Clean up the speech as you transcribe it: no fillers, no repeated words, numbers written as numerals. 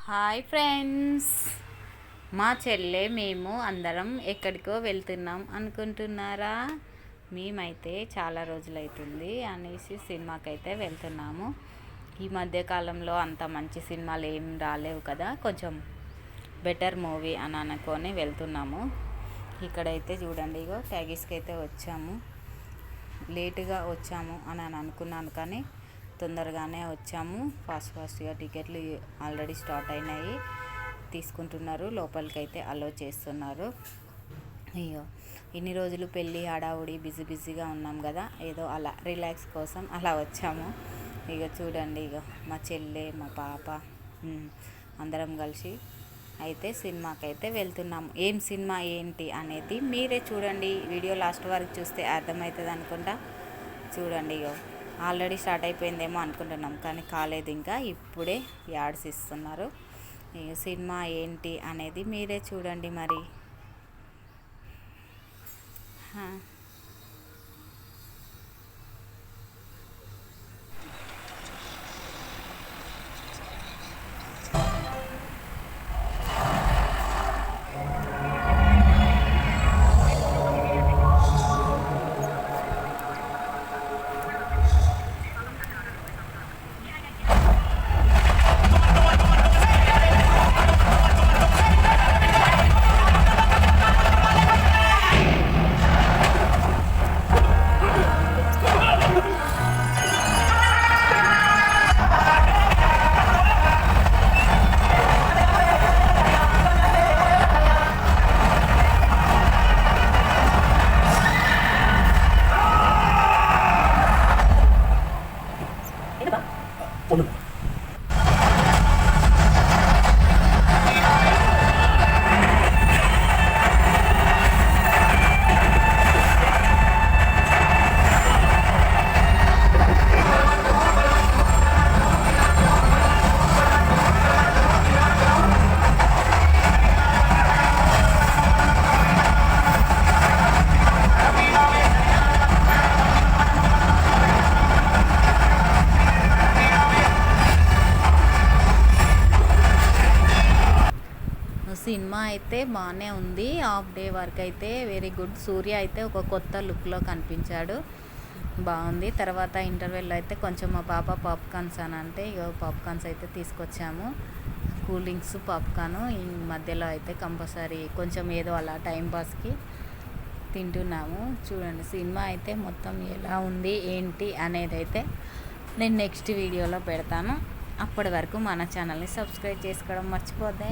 Hi friends, మా చెల్లె మేము అందరం ఎక్కడికో వెళ్తున్నాం అనుకుంటున్నారా? మేమైతే చాలా రోజులైతుంది అనేసి సినిమాకైతే వెళ్తున్నాము. ఈ మధ్యకాలంలో అంత మంచి సినిమాలు ఏం రాలేవు కదా, కొంచెం బెటర్ మూవీ అని అనుకొని వెళ్తున్నాము. ఇక్కడైతే చూడండి, ఇగో ట్యాగీస్కి అయితే వచ్చాము. లేటుగా వచ్చాము అని అనుకున్నాను, కానీ తొందరగానే వచ్చాము. ఫాస్ట్గా టికెట్లు ఆల్రెడీ స్టార్ట్ అయినాయి, తీసుకుంటున్నారు. లోపలికి అయితే అలో చేస్తున్నారు. అయ్యో, ఇన్ని రోజులు పెళ్ళి హడావుడి బిజీగా ఉన్నాం కదా, ఏదో అలా రిలాక్స్ కోసం అలా వచ్చాము. ఇక చూడండి, ఇక మా చెల్లె మా పాప అందరం కలిసి అయితే సినిమాకైతే వెళ్తున్నాము. ఏం సినిమా ఏంటి అనేది మీరే చూడండి. వీడియో లాస్ట్ వరకు చూస్తే అర్థమవుతుంది అనుకుంటా. చూడండి, ఇగో ఆల్రెడీ స్టార్ట్ అయిపోయిందేమో అనుకుంటున్నాం, కానీ కాలేదు. ఇంకా ఇప్పుడే యాడ్స్ ఇస్తున్నారు. ఈ సినిమా ఏంటి అనేది మీరే చూడండి మరి. సినిమా అయితే బాగానే ఉంది. హాఫ్ డే వరకు అయితే వెరీ గుడ్. సూర్య అయితే ఒక కొత్త లుక్లో కనిపించాడు, బాగుంది. తర్వాత ఇంటర్వెల్లో అయితే కొంచెం మా పాప పాప్కార్న్స్ అని అంటే ఇక పాప్కార్న్స్ అయితే తీసుకొచ్చాము. కూల్ డ్రింక్స్, పాప్కార్న్ ఈ మధ్యలో అయితే కంపల్సరీ కొంచెం ఏదో అలా టైంపాస్కి తింటున్నాము. చూడండి, సినిమా అయితే మొత్తం ఎలా ఉంది ఏంటి అనేది అయితే నేను నెక్స్ట్ వీడియోలో పెడతాను. అప్పటి వరకు మన ఛానల్ని సబ్స్క్రైబ్ చేసుకోవడం మర్చిపోతే.